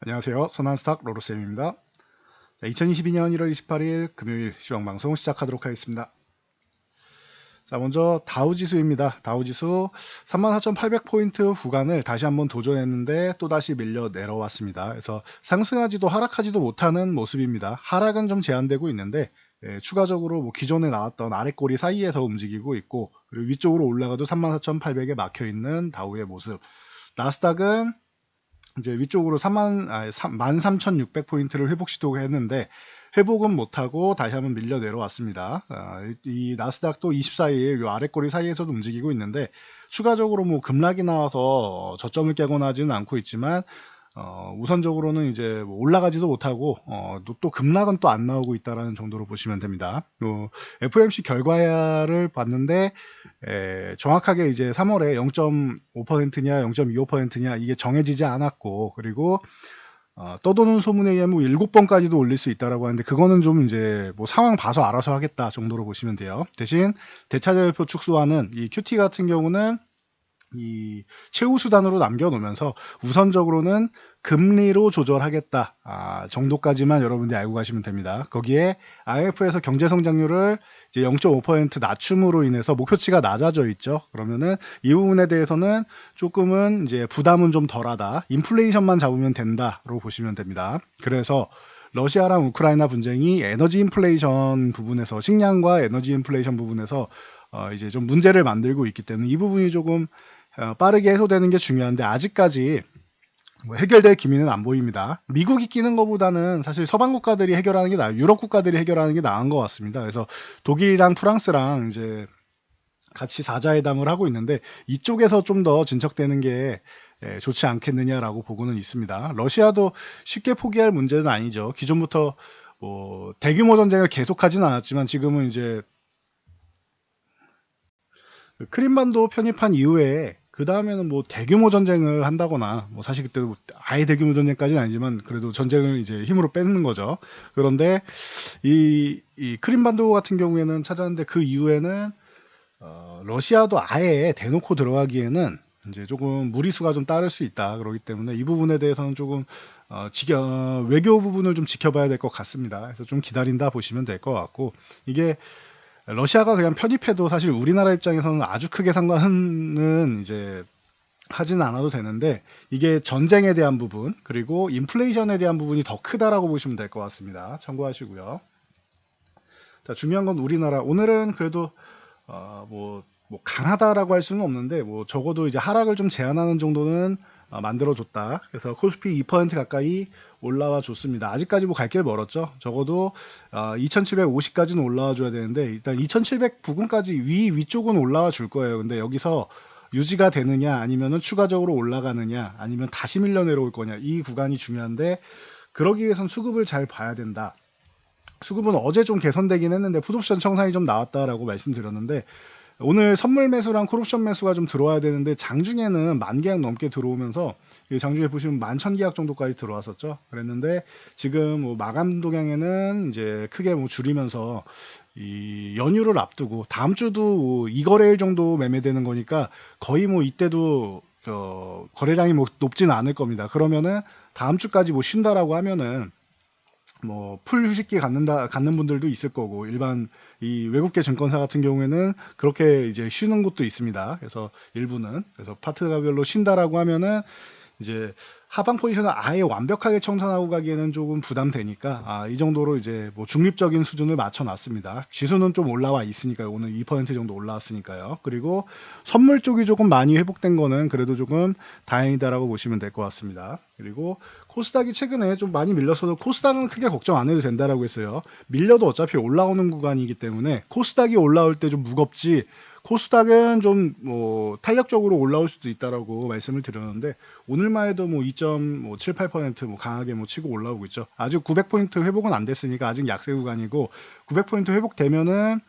안녕하세요. 선한스탁 로로쌤입니다. 2022년 1월 28일 금요일 시황방송 시작하도록 하겠습니다. 자, 먼저 다우지수입니다. 다우지수 34,800포인트 구간을 다시 한번 도전했는데 또다시 밀려 내려왔습니다. 그래서 상승하지도 하락하지도 못하는 모습입니다. 하락은 좀 제한되고 있는데 추가적으로 기존에 나왔던 아랫꼬리 사이에서 움직이고 있고, 그리고 위쪽으로 올라가도 34,800에 막혀있는 다우의 모습. 나스닥은 이제 위쪽으로 13,600포인트를 회복 시도했는데 회복은 못하고 다시 한번 밀려 내려왔습니다. 이 나스닥도 24일 요 아랫꼬리 사이에서도 움직이고 있는데 추가적으로 급락이 나와서 저점을 깨거나 하지는 않고 있지만 우선적으로는 이제 올라가지도 못하고 또 급락은 또 안 나오고 있다라는 정도로 보시면 됩니다. FOMC 결과를 봤는데 정확하게 이제 3월에 0.5%냐 0.25%냐 이게 정해지지 않았고, 그리고 떠도는 소문에 의하면 7번까지도 올릴 수 있다라고 하는데 그거는 좀 이제 상황 봐서 알아서 하겠다 정도로 보시면 돼요. 대신 대차절표 축소하는 이 QT 같은 경우는 이 최후 수단으로 남겨놓으면서 우선적으로는 금리로 조절하겠다 정도까지만 여러분들이 알고 가시면 됩니다. 거기에 IMF에서 경제성장률을 이제 0.5% 낮춤으로 인해서 목표치가 낮아져 있죠. 그러면은 이 부분에 대해서는 조금은 이제 부담은 좀 덜하다. 인플레이션만 잡으면 된다로 보시면 됩니다. 그래서 러시아랑 우크라이나 분쟁이 에너지 인플레이션 부분에서, 식량과 에너지 인플레이션 부분에서 이제 좀 문제를 만들고 있기 때문에 이 부분이 조금 빠르게 해소되는 게 중요한데 아직까지 해결될 기미는 안 보입니다. 미국이 끼는 것보다는 사실 서방 국가들이 해결하는 게 유럽 국가들이 해결하는 게 나은 것 같습니다. 그래서 독일이랑 프랑스랑 이제 같이 사자회담을 하고 있는데 이쪽에서 좀 더 진척되는 게 좋지 않겠느냐라고 보고는 있습니다. 러시아도 쉽게 포기할 문제는 아니죠. 기존부터 대규모 전쟁을 계속하진 않았지만 지금은 이제 크림반도 편입한 이후에 그 다음에는 대규모 전쟁을 한다거나 사실 그때 아예 대규모 전쟁까지는 아니지만 그래도 전쟁을 이제 힘으로 뺏는 거죠. 그런데 이 크림반도 같은 경우에는 찾았는데 그 이후에는 러시아도 아예 대놓고 들어가기에는 이제 조금 무리수가 좀 따를 수 있다. 그렇기 때문에 이 부분에 대해서는 조금 외교 부분을 좀 지켜봐야 될 것 같습니다. 그래서 좀 기다린다 보시면 될 것 같고, 이게 러시아가 그냥 편입해도 사실 우리나라 입장에서는 아주 크게 상관은 이제 하지는 않아도 되는데 이게 전쟁에 대한 부분 그리고 인플레이션에 대한 부분이 더 크다라고 보시면 될 것 같습니다. 참고하시고요. 자, 중요한 건 우리나라 오늘은 그래도 강하다라고 할 수는 없는데 적어도 이제 하락을 좀 제한하는 정도는 만들어줬다. 그래서 코스피 2% 가까이 올라와 줬습니다. 아직까지 갈 길 멀었죠. 적어도 2750까지는 올라와 줘야 되는데 일단 2700 부근까지 위쪽은 올라와 줄 거예요. 근데 여기서 유지가 되느냐 아니면은 추가적으로 올라가느냐 아니면 다시 밀려 내려올 거냐, 이 구간이 중요한데 그러기 위해선 수급을 잘 봐야 된다. 수급은 어제 좀 개선되긴 했는데 풋옵션 청산이 좀 나왔다라고 말씀드렸는데 오늘 선물 매수랑 콜옵션 매수가 좀 들어와야 되는데 장중에는 10,000계약 넘게 들어오면서 장중에 보시면 11,000계약 정도까지 들어왔었죠. 그랬는데 지금 마감 동향에는 이제 크게 줄이면서 이 연휴를 앞두고 다음 주도 이 거래일 정도 매매되는 거니까 거의 이때도 거래량이 높지는 않을 겁니다. 그러면은 다음 주까지 쉰다라고 하면은 풀 휴식기 갖는 분들도 있을 거고, 일반 이 외국계 증권사 같은 경우에는 그렇게 이제 쉬는 곳도 있습니다. 그래서 일부는 그래서 파트별로 쉰다라고 하면은 이제 하방 포지션을 아예 완벽하게 청산하고 가기에는 조금 부담되니까 이 정도로 이제 중립적인 수준을 맞춰놨습니다. 지수는 좀 올라와 있으니까요. 오늘 2% 정도 올라왔으니까요. 그리고 선물 쪽이 조금 많이 회복된 거는 그래도 조금 다행이다라고 보시면 될 것 같습니다. 그리고 코스닥이 최근에 좀 많이 밀렸어도 코스닥은 크게 걱정 안 해도 된다라고 했어요. 밀려도 어차피 올라오는 구간이기 때문에 코스닥이 올라올 때 좀 무겁지, 코스닥은 좀 탄력적으로 올라올 수도 있다라고 말씀을 드렸는데 오늘만 해도 2.78% 강하게 치고 올라오고 있죠. 아직 900포인트 회복은 안 됐으니까 아직 약세 구간이고 900포인트 회복되면은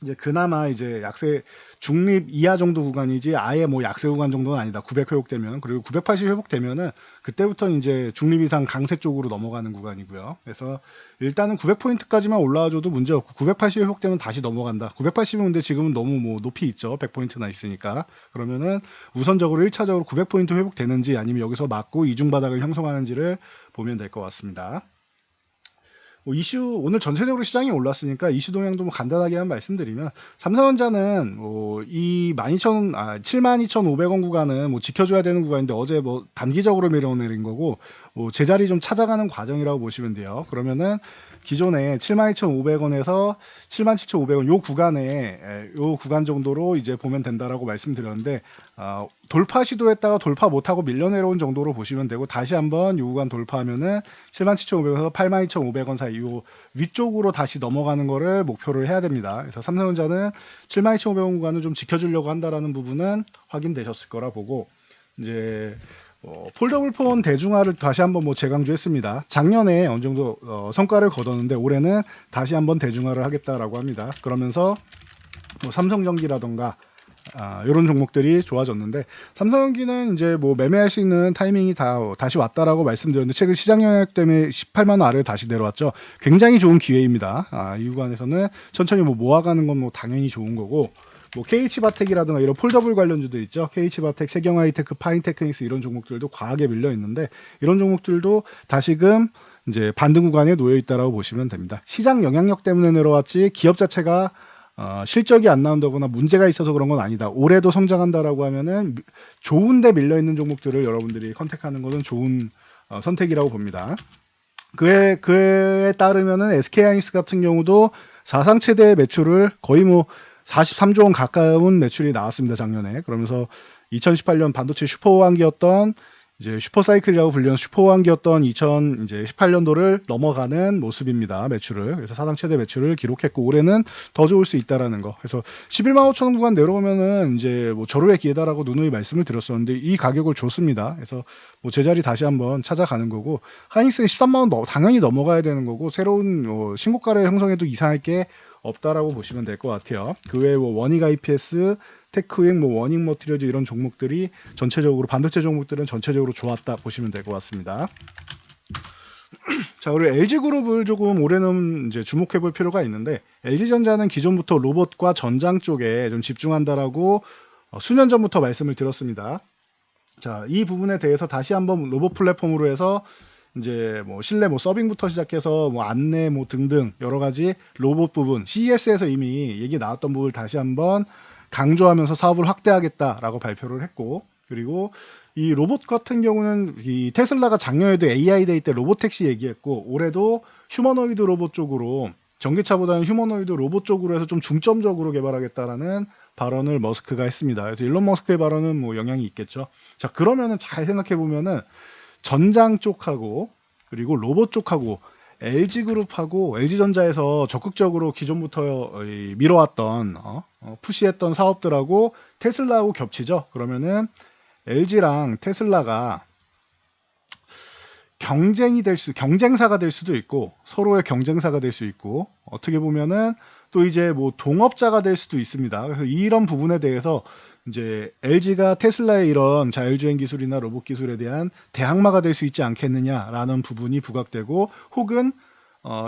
이제 그나마 이제 약세 중립 이하 정도 구간이지 아예 뭐 약세 구간 정도는 아니다. 900 회복되면, 그리고 980 회복되면은 그때부터는 이제 중립 이상 강세 쪽으로 넘어가는 구간이고요. 그래서 일단은 900포인트까지만 올라와줘도 문제 없고 980 회복되면 다시 넘어간다. 980은 근데 지금은 너무 뭐 높이 있죠. 100포인트나 있으니까. 그러면은 우선적으로 1차적으로 900포인트 회복되는지 아니면 여기서 맞고 이중 바닥을 형성하는지를 보면 될 것 같습니다. 뭐 이슈 오늘 전체적으로 시장이 올랐으니까 이슈 동향도 뭐 간단하게만 말씀드리면, 삼성전자는 뭐이 72,500원 구간은 뭐 지켜줘야 되는 구간인데 어제 뭐 단기적으로 밀어내린 거고, 뭐 제자리 좀 찾아가는 과정이라고 보시면 돼요. 그러면은 기존에 72,500원에서 77,500원 요 구간에 요 구간 정도로 이제 보면 된다라고 말씀드렸는데, 돌파 시도했다가 돌파 못하고 밀려내려온 정도로 보시면 되고, 다시 한번 요 구간 돌파하면은 77,500원에서 82,500원 사이 요 위쪽으로 다시 넘어가는 거를 목표를 해야 됩니다. 그래서 삼성전자는 72,500원 구간을 좀 지켜주려고 한다라는 부분은 확인되셨을 거라 보고, 이제 폴더블 폰 대중화를 다시 한번 뭐 재강조했습니다. 작년에 어느 정도 성과를 거뒀는데 올해는 다시 한번 대중화를 하겠다라고 합니다. 그러면서 뭐 삼성전기라던가 이런 종목들이 좋아졌는데, 삼성전기는 이제 뭐 매매할 수 있는 타이밍이 다시 왔다라고 말씀드렸는데, 최근 시장 영향 때문에 18만 원 아래로 다시 내려왔죠. 굉장히 좋은 기회입니다. 이 구간에서는 천천히 뭐 모아가는 건 뭐 당연히 좋은 거고, 뭐 KH바텍이라든가 이런 폴더블 관련주들 있죠. KH바텍, 세경하이테크, 파인테크닉스 이런 종목들도 과하게 밀려 있는데, 이런 종목들도 다시금 이제 반등 구간에 놓여 있다라고 보시면 됩니다. 시장 영향력 때문에 내려왔지 기업 자체가 실적이 안 나온다거나 문제가 있어서 그런 건 아니다. 올해도 성장한다라고 하면은 좋은데 밀려 있는 종목들을 여러분들이 컨택하는 것은 좋은 선택이라고 봅니다. 그에 따르면은 SK하이닉스 같은 경우도 사상 최대 매출을 거의 뭐 43조 원 가까운 매출이 나왔습니다, 작년에. 그러면서 2018년 반도체 슈퍼호황기였던 이제 슈퍼사이클이라고 불리는 슈퍼호황기였던 2018년도를 넘어가는 모습입니다, 매출을. 그래서 사상 최대 매출을 기록했고, 올해는 더 좋을 수 있다라는 거. 그래서 11만 5천 원 구간 내려오면은 이제 뭐 절호의 기회다라고 누누이 말씀을 드렸었는데, 이 가격을 줬습니다. 그래서 뭐 제자리 다시 한번 찾아가는 거고, 하이닉스는 13만 원 당연히 넘어가야 되는 거고, 새로운 신고가를 형성해도 이상할 게 없다라고 보시면 될 것 같아요. 그 외에 뭐 원익 IPS, 테크윙, 뭐 원익 머티리얼즈 이런 종목들이 전체적으로, 반도체 종목들은 전체적으로 좋았다 보시면 될 것 같습니다. 자, 그리고 LG그룹을 조금 올해는 이제 주목해 볼 필요가 있는데, LG전자는 기존부터 로봇과 전장 쪽에 좀 집중한다라고 수년 전부터 말씀을 드렸습니다. 자, 이 부분에 대해서 다시 한번 로봇 플랫폼으로 해서 이제 뭐 실내 뭐 서빙부터 시작해서 뭐 안내 뭐 등등 여러 가지 로봇 부분, CES에서 이미 얘기 나왔던 부분을 다시 한번 강조하면서 사업을 확대하겠다라고 발표를 했고, 그리고 이 로봇 같은 경우는 이 테슬라가 작년에도 AI 데이 때 로봇택시 얘기했고, 올해도 휴머노이드 로봇 쪽으로, 전기차보다는 휴머노이드 로봇 쪽으로 해서 좀 중점적으로 개발하겠다라는 발언을 머스크가 했습니다. 그래서 일론 머스크의 발언은 뭐 영향이 있겠죠. 자, 그러면은 잘 생각해 보면은 전장 쪽하고 그리고 로봇 쪽하고 LG그룹하고 LG전자에서 적극적으로 기존부터 밀어왔던 푸시했던 사업들하고 테슬라하고 겹치죠. 그러면은 LG랑 테슬라가 경쟁사가 될 수도 있고, 서로의 경쟁사가 될 수 있고, 어떻게 보면은 또 이제 뭐 동업자가 될 수도 있습니다. 그래서 이런 부분에 대해서 이제 LG가 테슬라의 이런 자율주행 기술이나 로봇 기술에 대한 대항마가 될 수 있지 않겠느냐라는 부분이 부각되고, 혹은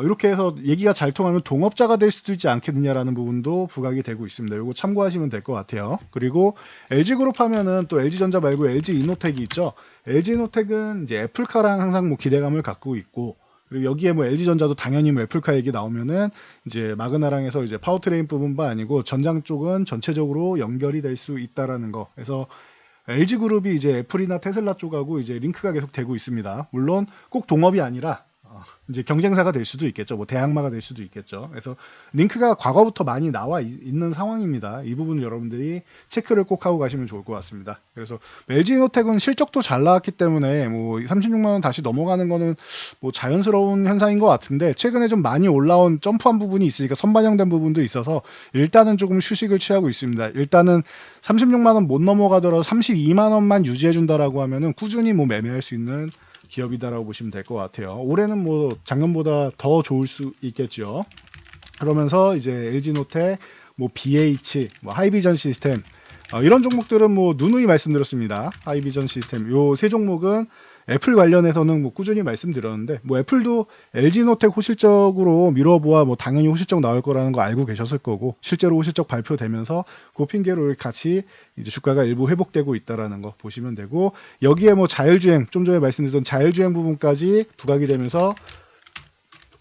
이렇게 해서 얘기가 잘 통하면 동업자가 될 수도 있지 않겠느냐라는 부분도 부각이 되고 있습니다. 이거 참고하시면 될 것 같아요. 그리고 LG그룹 하면은 또 LG전자 말고 LG이노텍이 있죠. LG이노텍은 이제 애플카랑 항상 뭐 기대감을 갖고 있고, 그리고 여기에 뭐 LG전자도 당연히 뭐 애플카 얘기 나오면은 이제 마그나랑 해서 이제 파워트레인 부분만 아니고 전장 쪽은 전체적으로 연결이 될 수 있다라는 거. 그래서 LG그룹이 이제 애플이나 테슬라 쪽하고 이제 링크가 계속 되고 있습니다. 물론 꼭 동업이 아니라 이제 경쟁사가 될 수도 있겠죠. 뭐 대항마가 될 수도 있겠죠. 그래서 링크가 과거부터 많이 나와 있는 상황입니다. 이 부분 여러분들이 체크를 꼭 하고 가시면 좋을 것 같습니다. 그래서 LG노텍은 실적도 잘 나왔기 때문에 뭐 36만 원 다시 넘어가는 거는 뭐 자연스러운 현상인 것 같은데, 최근에 좀 많이 올라온 점프한 부분이 있으니까 선반영된 부분도 있어서 일단은 조금 휴식을 취하고 있습니다. 일단은 36만 원 못 넘어가더라도 32만 원만 유지해 준다라고 하면은 꾸준히 뭐 매매할 수 있는 기업이다라고 보시면 될 것 같아요. 올해는 뭐 작년보다 더 좋을 수 있겠죠. 그러면서 이제 LG노텍, 뭐 BH, 뭐 하이비전 시스템 이런 종목들은 뭐 누누이 말씀드렸습니다. 하이비전 시스템 요 세 종목은 애플 관련해서는 뭐 꾸준히 말씀드렸는데 뭐 애플도 LG노텍 호실적으로 미뤄보아 뭐 당연히 호실적 나올 거라는 거 알고 계셨을 거고 실제로 호실적 발표되면서 그 핑계로 같이 이제 주가가 일부 회복되고 있다라는 거 보시면 되고 여기에 뭐 자율주행 좀 전에 말씀드렸던 자율주행 부분까지 부각이 되면서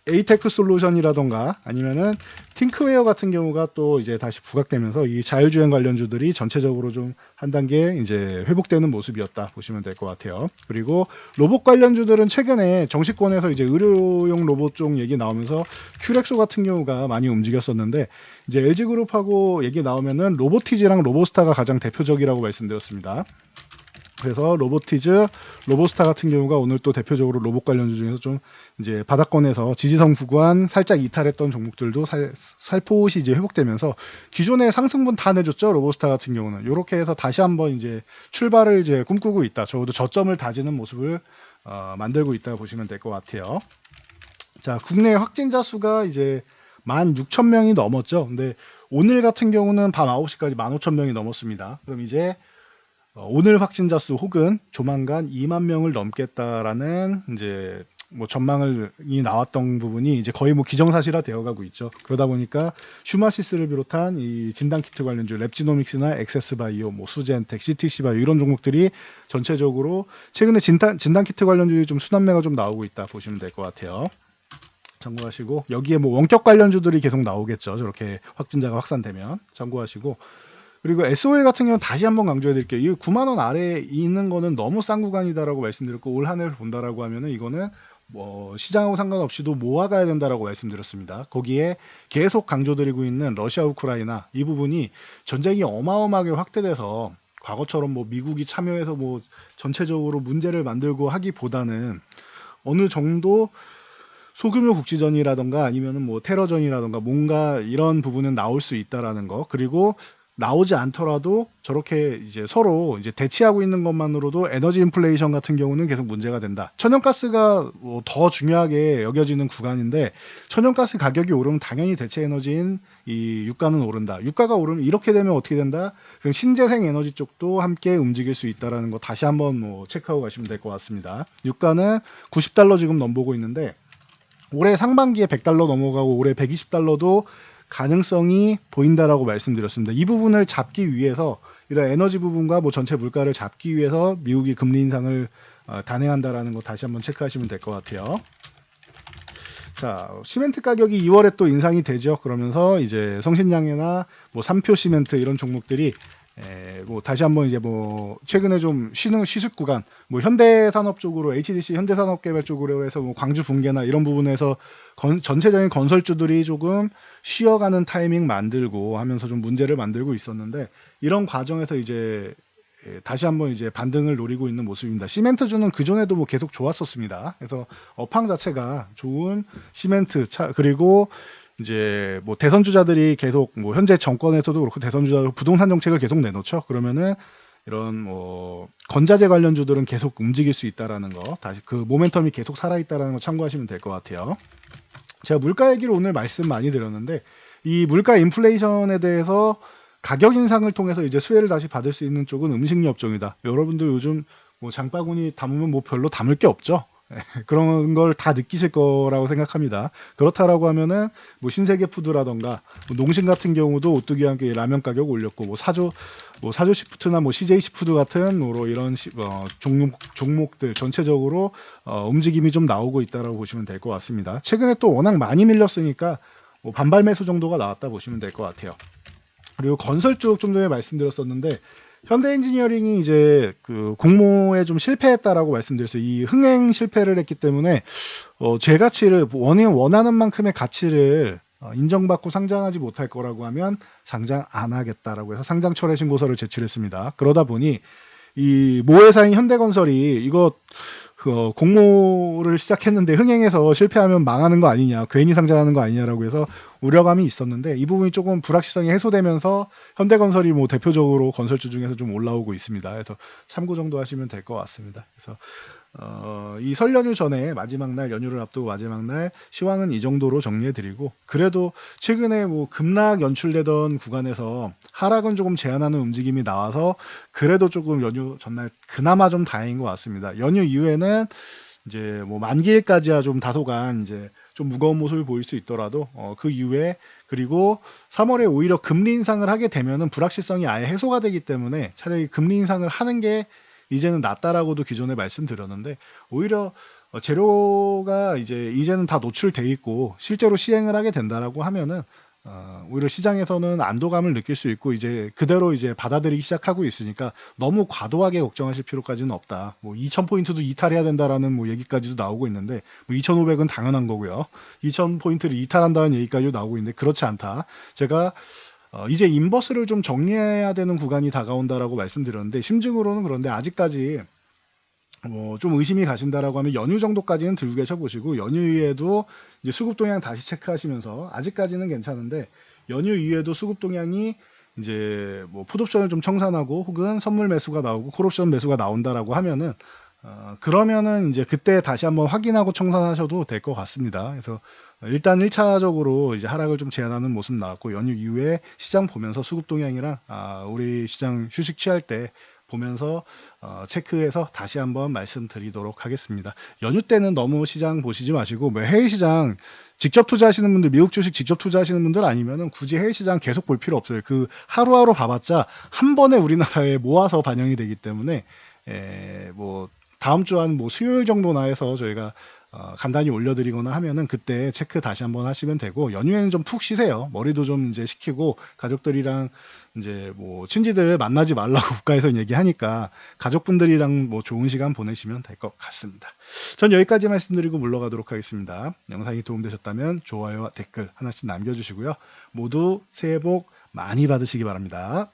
에이테크 솔루션이라던가 아니면은 팅크웨어 같은 경우가 또 이제 다시 부각되면서 이 자율주행 관련주들이 전체적으로 좀 한 단계 이제 회복되는 모습이었다 보시면 될 것 같아요. 그리고 로봇 관련주들은 최근에 정치권에서 이제 의료용 로봇 쪽 얘기 나오면서 큐렉소 같은 경우가 많이 움직였었는데 이제 LG그룹하고 얘기 나오면은 로보티즈랑 로보스타가 가장 대표적이라고 말씀드렸습니다. 그래서 로보티즈, 로보스타 같은 경우가 오늘 또 대표적으로 로봇 관련주 중에서 좀 이제 바닥권에서 지지선 구간 살짝 이탈했던 종목들도 살포시 이제 회복되면서 기존의 상승분 다 내줬죠. 로보스타 같은 경우는 이렇게 해서 다시 한번 이제 출발을 이제 꿈꾸고 있다. 적어도 저점을 다지는 모습을 만들고 있다 보시면 될 것 같아요. 자, 국내 확진자 수가 이제 16,000명이 넘었죠. 근데 오늘 같은 경우는 밤 9시까지 15,000명이 넘었습니다. 그럼 이제 오늘 확진자 수 혹은 조만간 2만 명을 넘겠다라는 이제 뭐 전망이 나왔던 부분이 이제 거의 뭐 기정사실화 되어가고 있죠. 그러다 보니까 슈마시스를 비롯한 이 진단키트 관련주 랩지노믹스나 엑세스바이오, 뭐 수젠텍, CTC바이오 이런 종목들이 전체적으로 최근에 진단키트 관련주들이 좀 순환매가 좀 나오고 있다 보시면 될 것 같아요. 참고하시고 여기에 뭐 원격 관련주들이 계속 나오겠죠. 저렇게 확진자가 확산되면 참고하시고 그리고 SOL 같은 경우는 다시 한번 강조해 드릴게요. 이 9만 원 아래에 있는 거는 너무 싼 구간이다라고 말씀드렸고 올 한 해를 본다라고 하면은 이거는 뭐 시장하고 상관없이도 모아가야 된다라고 말씀드렸습니다. 거기에 계속 강조드리고 있는 러시아 우크라이나 이 부분이 전쟁이 어마어마하게 확대돼서 과거처럼 뭐 미국이 참여해서 뭐 전체적으로 문제를 만들고 하기보다는 어느 정도 소규모 국지전이라던가 아니면은 뭐 테러전이라던가 뭔가 이런 부분은 나올 수 있다라는 거 그리고 나오지 않더라도 저렇게 이제 서로 이제 대치하고 있는 것만으로도 에너지 인플레이션 같은 경우는 계속 문제가 된다. 천연가스가 뭐더 중요하게 여겨지는 구간인데 천연가스 가격이 오르면 당연히 대체 에너지인 이 유가는 오른다. 유가가 오르면 이렇게 되면 어떻게 된다? 그 신재생 에너지 쪽도 함께 움직일 수 있다라는 거 다시 한번 뭐 체크하고 가시면 될 것 같습니다. 유가는 90달러 지금 넘보고 있는데 올해 상반기에 100달러 넘어가고 올해 120달러도 가능성이 보인다라고 말씀드렸습니다. 이 부분을 잡기 위해서 이런 에너지 부분과 뭐 전체 물가를 잡기 위해서 미국이 금리 인상을 단행한다라는 거 다시 한번 체크하시면 될 것 같아요. 자, 시멘트 가격이 2월에 또 인상이 되죠. 그러면서 이제 성신양해나 뭐 삼표 시멘트 이런 종목들이 뭐 다시 한번 이제 뭐 최근에 좀 쉬는 구간 뭐 현대산업 쪽으로 HDC 현대산업개발 쪽으로 해서 뭐 광주 붕괴나 이런 부분에서 전체적인 건설주들이 조금 쉬어가는 타이밍 만들고 하면서 좀 문제를 만들고 있었는데 이런 과정에서 이제 다시 한번 이제 반등을 노리고 있는 모습입니다. 시멘트주는 그전에도 뭐 계속 좋았었습니다. 그래서 업황 자체가 좋은 시멘트 그리고 이제 뭐 대선 주자들이 계속 뭐 현재 정권에서도 그렇고 대선 주자들 부동산 정책을 계속 내놓죠. 그러면은 이런 뭐 건자재 관련주들은 계속 움직일 수 있다라는 거 다시 그 모멘텀이 계속 살아 있다라는 거 참고하시면 될 것 같아요. 제가 물가 얘기를 오늘 말씀 많이 드렸는데 이 물가 인플레이션에 대해서 가격 인상을 통해서 이제 수혜를 다시 받을 수 있는 쪽은 음식료 업종이다. 여러분들 요즘 뭐 장바구니 담으면 뭐 별로 담을 게 없죠. 그런 걸 다 느끼실 거라고 생각합니다. 그렇다라고 하면은 뭐 신세계 푸드라던가 뭐 농심 같은 경우도 오뚜기와 함께 라면 가격 올렸고 뭐 사조 시푸드나 뭐 CJ 시푸드 같은 뭐 이런 종목들 전체적으로 움직임이 좀 나오고 있다라고 보시면 될 것 같습니다. 최근에 또 워낙 많이 밀렸으니까 뭐 반발 매수 정도가 나왔다 보시면 될 것 같아요. 그리고 건설 쪽 좀 전에 말씀드렸었는데 현대 엔지니어링이 이제 그 공모에 좀 실패했다라고 말씀드렸어요. 이 흥행 실패를 했기 때문에 제 가치를 원하는 만큼의 가치를 인정받고 상장하지 못할 거라고 하면 상장 안 하겠다라고 해서 상장 철회 신고서를 제출했습니다. 그러다 보니 이 모회사인 현대건설이 이거 공모를 시작했는데 흥행해서 실패하면 망하는 거 아니냐, 괜히 상장하는 거 아니냐라고 해서 우려감이 있었는데 이 부분이 조금 불확실성이 해소되면서 현대건설이 뭐 대표적으로 건설주 중에서 좀 올라오고 있습니다. 그래서 참고 정도 하시면 될 것 같습니다. 그래서 이 설 연휴 전에 마지막 날 연휴를 앞두고 마지막 날 시황은 이 정도로 정리해드리고 그래도 최근에 뭐 급락 연출되던 구간에서 하락은 조금 제한하는 움직임이 나와서 그래도 조금 연휴 전날 그나마 좀 다행인 것 같습니다. 연휴 이후에는 이제 뭐 만기일까지야 좀 다소간 이제 좀 무거운 모습을 보일 수 있더라도 그 이후에 그리고 3월에 오히려 금리 인상을 하게 되면은 불확실성이 아예 해소가 되기 때문에 차라리 금리 인상을 하는 게 이제는 낫다라고도 기존에 말씀드렸는데 오히려 재료가 이제 이제는 다 노출돼 있고 실제로 시행을 하게 된다라고 하면은 오히려 시장에서는 안도감을 느낄 수 있고 이제 그대로 이제 받아들이기 시작하고 있으니까 너무 과도하게 걱정하실 필요까지는 없다. 뭐 2,000포인트도 이탈해야 된다라는 뭐 얘기까지도 나오고 있는데 뭐 2,500은 당연한 거고요. 2,000포인트를 이탈한다는 얘기까지도 나오고 있는데 그렇지 않다. 제가 이제 인버스를 좀 정리해야 되는 구간이 다가온다라고 말씀드렸는데 심증으로는 그런데 아직까지 좀 의심이 가신다라고 하면 연휴 정도까지는 들고 계셔 보시고 연휴 이후에도 이제 수급 동향 다시 체크하시면서 아직까지는 괜찮은데 연휴 이후에도 수급 동향이 이제 뭐 풋옵션을 좀 청산하고 혹은 선물 매수가 나오고 콜옵션 매수가 나온다라고 하면은 그러면은 이제 그때 다시 한번 확인하고 청산하셔도 될 것 같습니다. 그래서 일단 1차적으로 이제 하락을 좀 제한하는 모습 나왔고 연휴 이후에 시장 보면서 수급 동향이랑 우리 시장 휴식 취할 때 보면서 체크해서 다시 한번 말씀드리도록 하겠습니다. 연휴 때는 너무 시장 보시지 마시고 뭐 해외 시장 직접 투자하시는 분들, 미국 주식 직접 투자하시는 분들 아니면은 굳이 해외 시장 계속 볼 필요 없어요. 그 하루하루 봐봤자 한 번에 우리나라에 모아서 반영이 되기 때문에 뭐 다음 주 한 뭐 수요일 정도나 해서 저희가 간단히 올려드리거나 하면은 그때 체크 다시 한번 하시면 되고 연휴에는 좀 푹 쉬세요. 머리도 좀 이제 식히고 가족들이랑 이제 뭐 친지들 만나지 말라고 국가에서 얘기하니까 가족분들이랑 뭐 좋은 시간 보내시면 될 것 같습니다. 전 여기까지 말씀드리고 물러가도록 하겠습니다. 영상이 도움되셨다면 좋아요와 댓글 하나씩 남겨주시고요. 모두 새해 복 많이 받으시기 바랍니다.